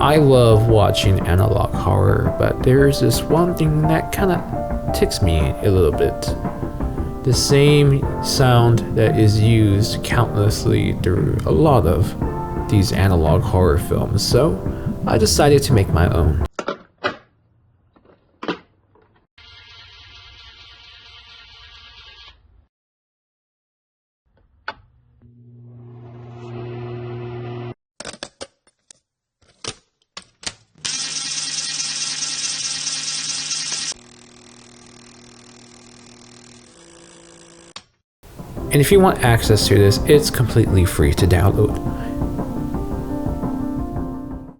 I love watching analog horror, but there's this one thing that kind of ticks me a little bit. The same sound that is used countlessly through a lot of these analog horror films, so I decided to make my own. And if you want access to this, it's completely free to download.